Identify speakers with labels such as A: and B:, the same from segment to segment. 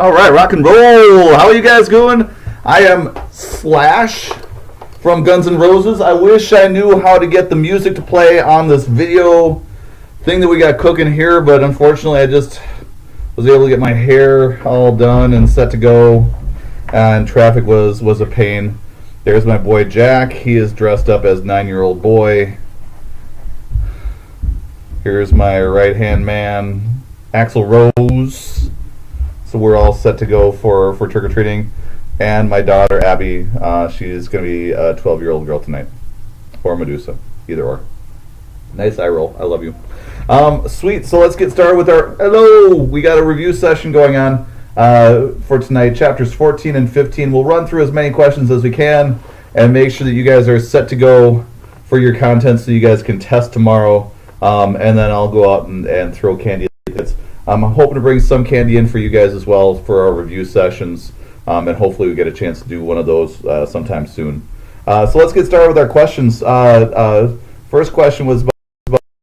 A: All right, rock and roll. How are you guys doing? I am Slash from Guns N' Roses. I wish I knew how to get the music to play on this video thing that we got cooking here, but unfortunately I just was able to get my hair all done and set to go, and traffic was a pain. There's my boy Jack. He is dressed up as 9-year-old boy. Here's my right-hand man, Axl Rose. So we're all set to go for trick-or-treating. And my daughter, Abby, she's going to be a 12-year-old girl tonight. Or Medusa, either or. Nice eye roll. I love you. Sweet, so let's get started with our... Hello! We got a review session going on for tonight. Chapters 14 and 15. We'll run through as many questions as we can and make sure that you guys are set to go for your content so you guys can test tomorrow. And then I'll go out and throw candy at kids. I'm hoping to bring some candy in for you guys as well for our review sessions, and hopefully we get a chance to do one of those sometime soon. So let's get started with our questions. First question was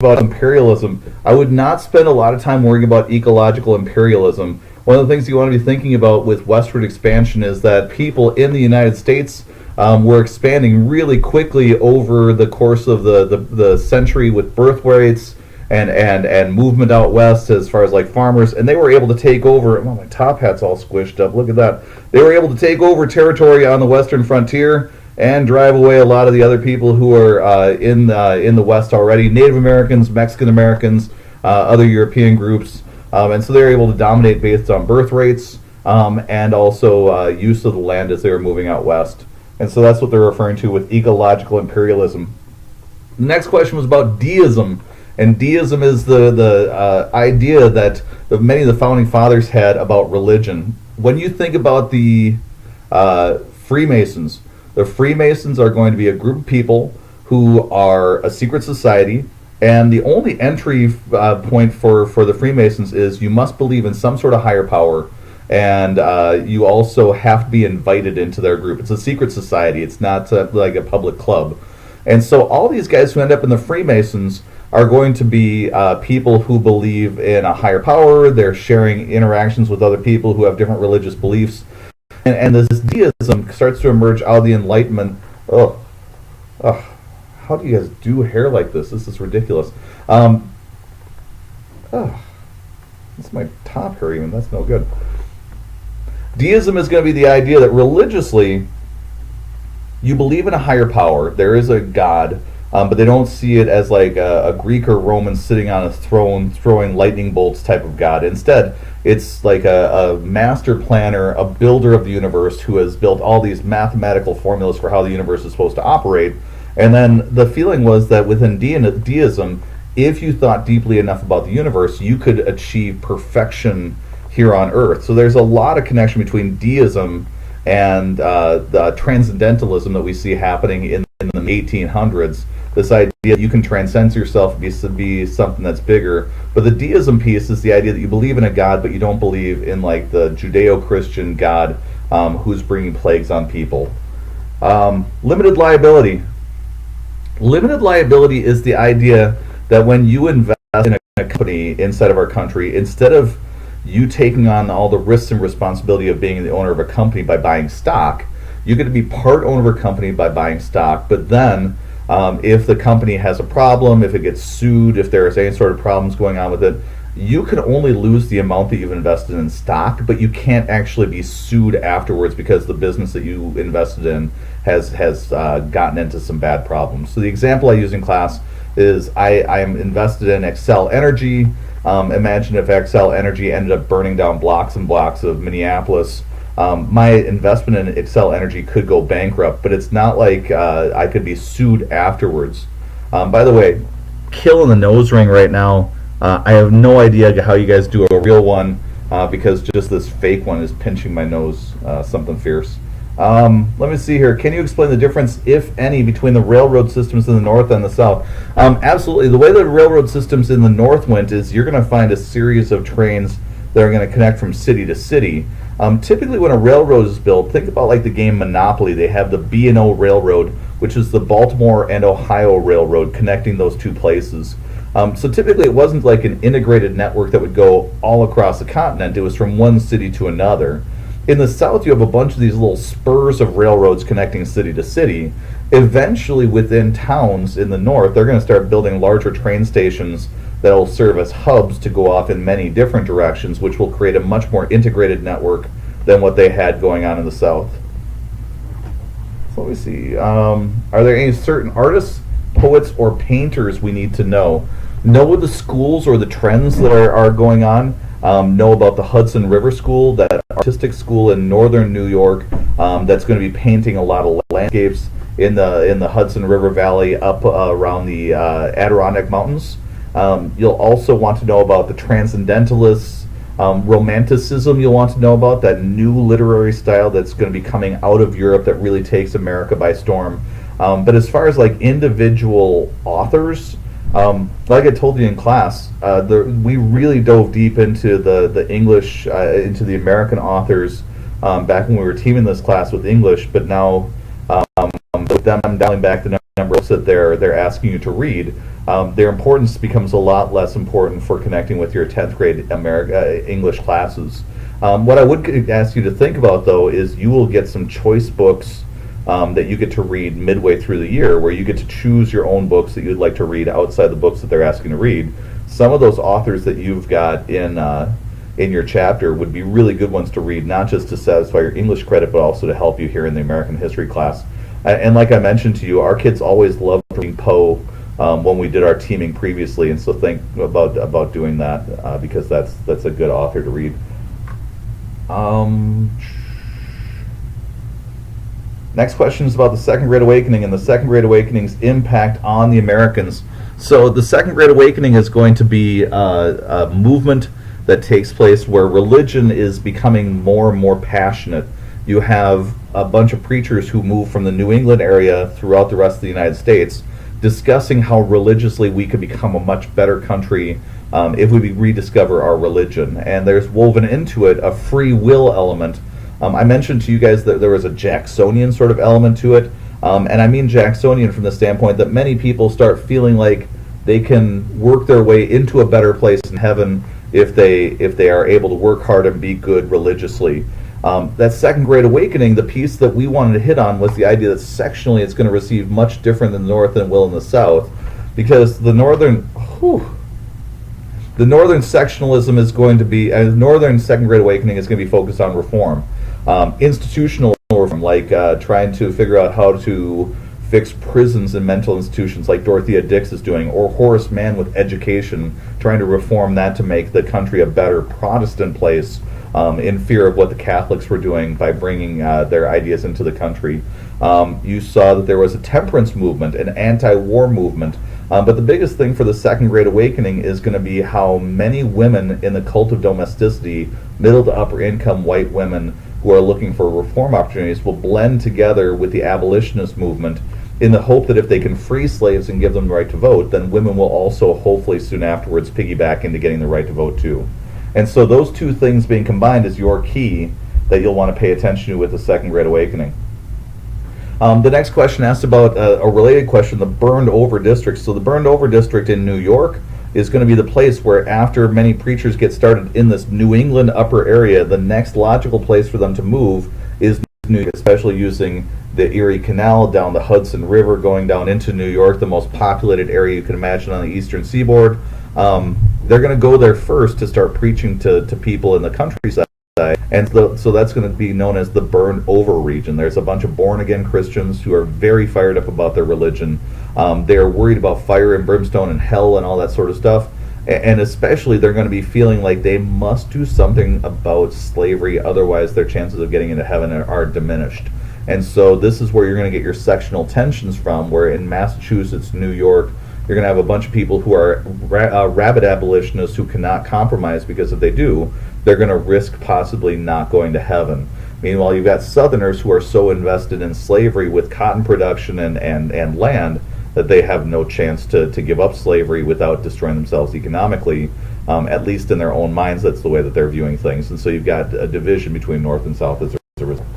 A: about imperialism. I would not spend a lot of time worrying about ecological imperialism. One of the things you want to be thinking about with westward expansion is that people in the United States were expanding really quickly over the course of the century with birth rates and movement out west as far as like farmers, and they were able to take over. Oh, my top hat's all squished up. Look at that. They were able to take over territory on the western frontier and drive away a lot of the other people who are in the west already. Native Americans, Mexican Americans, other European groups, and so they were able to dominate based on birth rates and also use of the land as they were moving out west. And so that's what they're referring to with ecological imperialism. The next question was about deism. And deism is the idea that many of the founding fathers had about religion. When you think about the Freemasons, the Freemasons are going to be a group of people who are a secret society, and the only entry point for the Freemasons is you must believe in some sort of higher power, and you also have to be invited into their group. It's a secret society. It's not like a public club. And so all these guys who end up in the Freemasons are going to be people who believe in a higher power. They're sharing interactions with other people who have different religious beliefs. And this deism starts to emerge out of the Enlightenment. How do you guys do hair like this? This is ridiculous. That's my top hair even. That's no good. Deism is going to be the idea that religiously you believe in a higher power. There is a God. But they don't see it as like a Greek or Roman sitting on a throne throwing lightning bolts type of God. Instead, it's like a master planner, a builder of the universe who has built all these mathematical formulas for how the universe is supposed to operate. And then the feeling was that within deism, if you thought deeply enough about the universe, you could achieve perfection here on Earth. So there's a lot of connection between deism and the transcendentalism that we see happening in the 1800s. This idea that you can transcend yourself, be something that's bigger. But the deism piece is the idea that you believe in a God, but you don't believe in like the Judeo-Christian God who's bringing plagues on people. Limited liability. Limited liability is the idea that when you invest in a company inside of our country, instead of you taking on all the risks and responsibility of being the owner of a company by buying stock, you get to be part owner of a company by buying stock. But then if the company has a problem, if it gets sued, if there's any sort of problems going on with it, you can only lose the amount that you've invested in stock, but you can't actually be sued afterwards because the business that you invested in has gotten into some bad problems. So the example I use in class is I am invested in Xcel Energy. Imagine if Xcel Energy ended up burning down blocks and blocks of Minneapolis. My investment in Xcel Energy could go bankrupt, but it's not like I could be sued afterwards. By the way, killing the nose ring right now. I have no idea how you guys do a real one because just this fake one is pinching my nose, something fierce. Let me see here. Can you explain the difference, if any, between the railroad systems in the north and the south? Absolutely. The way the railroad systems in the north went is you're going to find a series of trains that are going to connect from city to city. Typically when a railroad is built, think about like the game Monopoly. They have the B&O Railroad, which is the Baltimore and Ohio Railroad connecting those two places. So typically it wasn't like an integrated network that would go all across the continent. It was from one city to another. In the south, you have a bunch of these little spurs of railroads connecting city to city. Eventually, within towns in the north, they're going to start building larger train stations that will serve as hubs to go off in many different directions, which will create a much more integrated network than what they had going on in the south. So let me see. Are there any certain artists, poets, or painters we need to know? Know the schools or the trends that are going on. Know about the Hudson River School, that artistic school in northern New York, that's going to be painting a lot of landscapes in the Hudson River Valley up around the Adirondack Mountains. You'll also want to know about the Transcendentalists, Romanticism. You'll want to know about that new literary style that's going to be coming out of Europe that really takes America by storm. But as far as like individual authors, like I told you in class, we really dove deep into the English, into the American authors back when we were teaming this class with English. But now, with them dialing back the number of books that they're asking you to read, their importance becomes a lot less important for connecting with your 10th grade English classes. What I would ask you to think about, though, is you will get some choice books that you get to read midway through the year, where you get to choose your own books that you'd like to read outside the books that they're asking to read. Some of those authors that you've got in your chapter would be really good ones to read, not just to satisfy your English credit, but also to help you here in the American history class. And like I mentioned to you, our kids always loved reading Poe when we did our teaming previously, and so think about doing that because that's a good author to read. Next question is about the Second Great Awakening and the Second Great Awakening's impact on the Americans. So the Second Great Awakening is going to be a movement that takes place where religion is becoming more and more passionate. You have a bunch of preachers who move from the New England area throughout the rest of the United States discussing how religiously we could become a much better country if we rediscover our religion. And there's woven into it a free will element. I mentioned to you guys that there was a Jacksonian sort of element to it, and I mean Jacksonian from the standpoint that many people start feeling like they can work their way into a better place in heaven if they are able to work hard and be good religiously. That Second Great Awakening, the piece that we wanted to hit on was the idea that sectionally it's going to receive much different in the North than it will in the South, because the Northern sectionalism is going to be, Northern Second Great Awakening is going to be focused on reform. Institutional reform, like trying to figure out how to fix prisons and mental institutions like Dorothea Dix is doing, or Horace Mann with education, trying to reform that to make the country a better Protestant place in fear of what the Catholics were doing by bringing their ideas into the country. You saw that there was a temperance movement, an anti-war movement, but the biggest thing for the Second Great Awakening is going to be how many women in the cult of domesticity, middle to upper income white women who are looking for reform opportunities, will blend together with the abolitionist movement in the hope that if they can free slaves and give them the right to vote, then women will also hopefully soon afterwards piggyback into getting the right to vote too. And so those two things being combined is your key that you'll want to pay attention to with the Second Great Awakening. The next question asks about a related question, the burned over district. So the burned over district in New York is going to be the place where, after many preachers get started in this New England upper area, the next logical place for them to move is New York, especially using the Erie Canal down the Hudson River going down into New York, the most populated area you can imagine on the eastern seaboard. They're going to go there first to start preaching to people in the countryside. And so that's going to be known as the burned over region. There's a bunch of born again Christians who are very fired up about their religion. They're worried about fire and brimstone and hell and all that sort of stuff. And especially they're going to be feeling like they must do something about slavery, otherwise their chances of getting into heaven are diminished. And so this is where you're going to get your sectional tensions from, where in Massachusetts, New York, you're going to have a bunch of people who are rabid abolitionists who cannot compromise, because if they do, they're going to risk possibly not going to heaven. Meanwhile, you've got Southerners who are so invested in slavery with cotton production and land that they have no chance to give up slavery without destroying themselves economically, at least in their own minds. That's the way that they're viewing things. And so you've got a division between North and South as a result.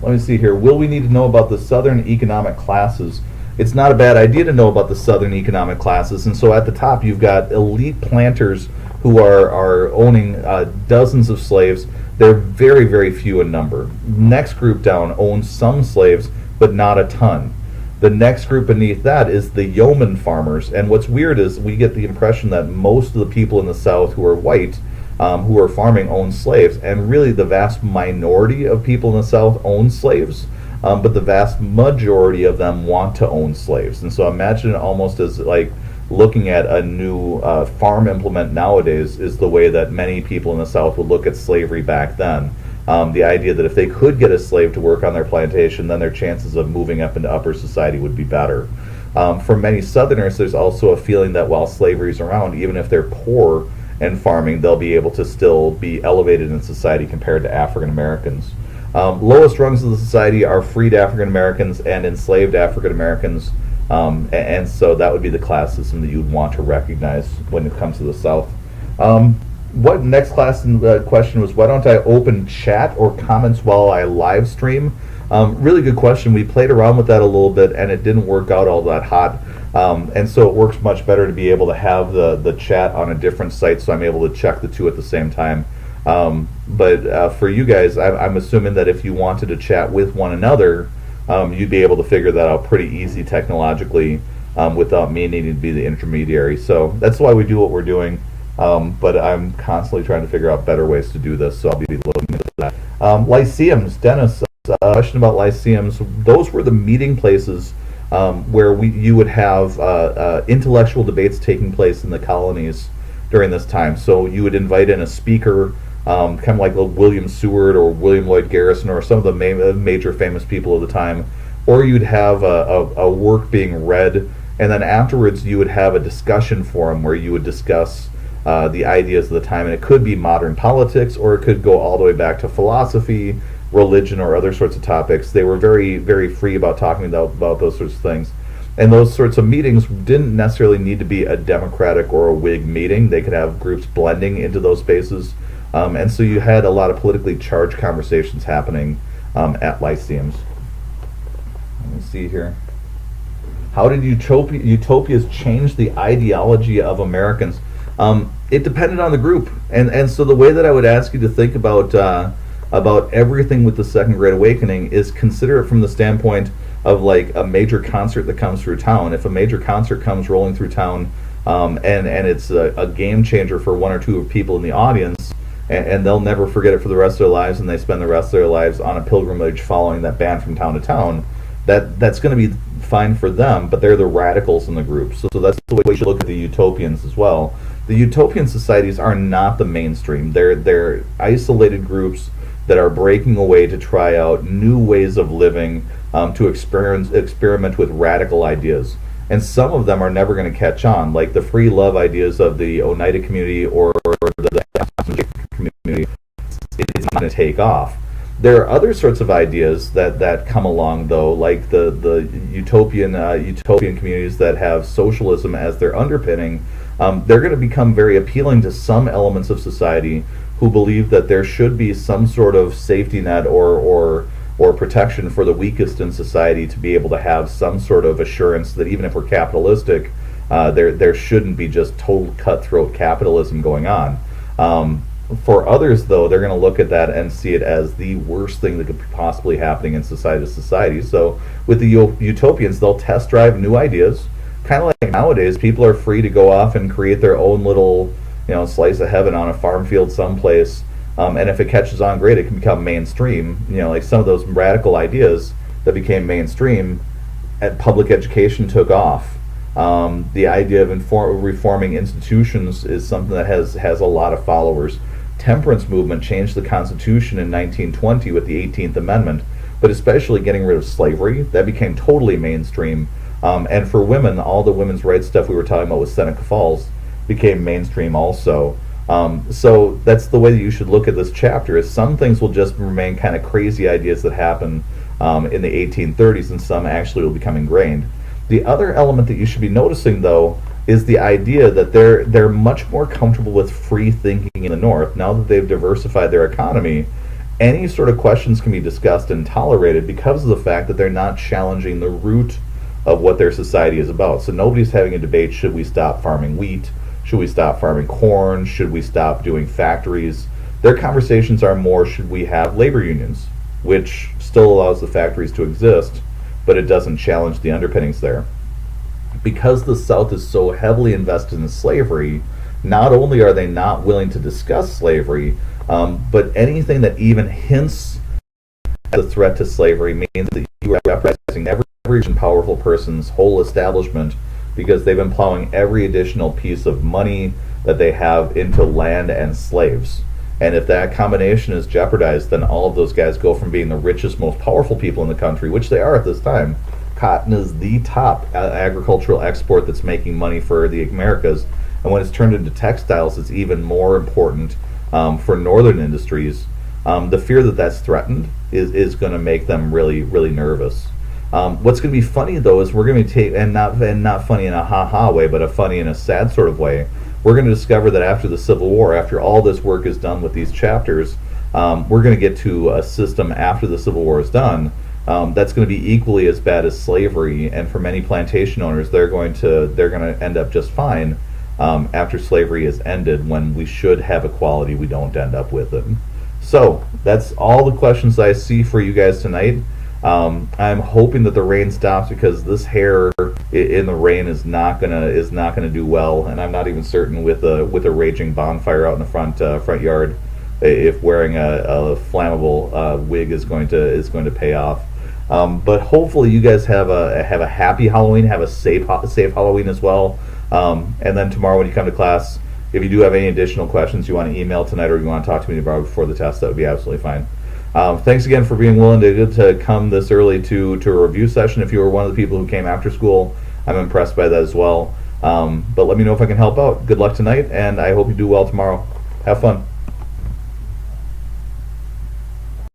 A: Let me see here. Will we need to know about the Southern economic classes? it's not a bad idea to know about the southern economic classes. And so at the top, you've got elite planters who are owning dozens of slaves. They're very, very few in number. Next group down owns some slaves, but not a ton. The next group beneath that is the yeoman farmers. And what's weird is we get the impression that most of the people in the South who are white, who are farming, own slaves. And really, the vast minority of people in the South own slaves. But the vast majority of them want to own slaves. And so imagine it almost as like looking at a new farm implement nowadays is the way that many people in the South would look at slavery back then. The idea that if they could get a slave to work on their plantation, then their chances of moving up into upper society would be better. For many Southerners, there's also a feeling that while slavery is around, even if they're poor and farming, they'll be able to still be elevated in society compared to African Americans. Lowest rungs of the society are freed African Americans and enslaved African Americans, and so that would be the class system that you'd want to recognize when it comes to the South. What next class in the question was, why don't I open chat or comments while I live stream? Really good question. We played around with that a little bit and it didn't work out all that hot. And so it works much better to be able to have the chat on a different site so I'm able to check the two at the same time. But for you guys, I'm assuming that if you wanted to chat with one another, you'd be able to figure that out pretty easy technologically without me needing to be the intermediary. So that's why we do what we're doing. But I'm constantly trying to figure out better ways to do this, so I'll be looking into that. Lyceums, Dennis, question about lyceums. Those were the meeting places where you would have intellectual debates taking place in the colonies during this time. So you would invite in a speaker, kind of like William Seward or William Lloyd Garrison or some of the major famous people of the time, or you'd have a work being read, and then afterwards you would have a discussion forum where you would discuss the ideas of the time, and it could be modern politics, or it could go all the way back to philosophy, religion, or other sorts of topics. They were very, very free about talking about those sorts of things. And those sorts of meetings didn't necessarily need to be a Democratic or a Whig meeting. They could have groups blending into those spaces. And so you had a lot of politically charged conversations happening at lyceums. Let me see here. How did utopias change the ideology of Americans? It depended on the group, and so the way that I would ask you to think about everything with the Second Great Awakening is consider it from the standpoint of like a major concert that comes through town. If a major concert comes rolling through town, and it's a game changer for one or two people in the audience, and they'll never forget it for the rest of their lives, and they spend the rest of their lives on a pilgrimage following that band from town to town, that's going to be fine for them, but they're the radicals in the group. So that's the way we should look at the utopians as well. The utopian societies are not the mainstream. They're isolated groups that are breaking away to try out new ways of living, to experiment with radical ideas. And some of them are never going to catch on, like the free love ideas of the Oneida community or the community. It's not going to take off. There are other sorts of ideas that come along, though, like the utopian communities that have socialism as their underpinning. They're going to become very appealing to some elements of society who believe that there should be some sort of safety net or protection for the weakest in society to be able to have some sort of assurance that even if we're capitalistic, there shouldn't be just total cutthroat capitalism going on. For others, though, they're going to look at that and see it as the worst thing that could be possibly happening in society to society. So with the utopians, they'll test drive new ideas. Kind of like nowadays, people are free to go off and create their own little, slice of heaven on a farm field someplace. And if it catches on great, it can become mainstream. Like some of those radical ideas that became mainstream, at public education took off. The idea of reforming institutions is something that has a lot of followers. Temperance movement changed the Constitution in 1920 with the 18th Amendment, but especially getting rid of slavery, that became totally mainstream. And for women, all the women's rights stuff we were talking about with Seneca Falls became mainstream also. So that's the way that you should look at this chapter, is some things will just remain kind of crazy ideas that happen in the 1830s, and some actually will become ingrained. The other element that you should be noticing, though, is the idea that they're much more comfortable with free thinking in the North. Now that they've diversified their economy, any sort of questions can be discussed and tolerated because of the fact that they're not challenging the root of what their society is about. So nobody's having a debate, should we stop farming wheat? Should we stop farming corn? Should we stop doing factories? Their conversations are more, should we have labor unions, which still allows the factories to exist, but it doesn't challenge the underpinnings there. Because the South is so heavily invested in slavery, not only are they not willing to discuss slavery, but anything that even hints at the threat to slavery means that you are jeopardizing every rich and powerful person's whole establishment, because they've been plowing every additional piece of money that they have into land and slaves. And if that combination is jeopardized, then all of those guys go from being the richest, most powerful people in the country, which they are at this time. Cotton is the top agricultural export that's making money for the Americas. And when it's turned into textiles, it's even more important for northern industries. The fear that that's threatened is going to make them really, really nervous. What's going to be funny, though, is we're going to take, and not funny in a ha-ha way, but a funny in a sad sort of way, we're going to discover that after the Civil War, after all this work is done with these chapters, we're going to get to a system after the Civil War is done that's going to be equally as bad as slavery, and for many plantation owners, they're going to end up just fine after slavery is ended. When we should have equality, we don't end up with it. So that's all the questions I see for you guys tonight. I'm hoping that the rain stops, because this hair in the rain is not gonna do well, and I'm not even certain with a raging bonfire out in the front yard if wearing a flammable wig is going to pay off. But hopefully you guys have a happy Halloween, have a safe Halloween as well. And then tomorrow when you come to class, if you do have any additional questions you want to email tonight, or you want to talk to me about before the test, that would be absolutely fine. Thanks again for being willing to come this early to a review session. If you were one of the people who came after school, I'm impressed by that as well. But let me know if I can help out. Good luck tonight, and I hope you do well tomorrow. Have fun.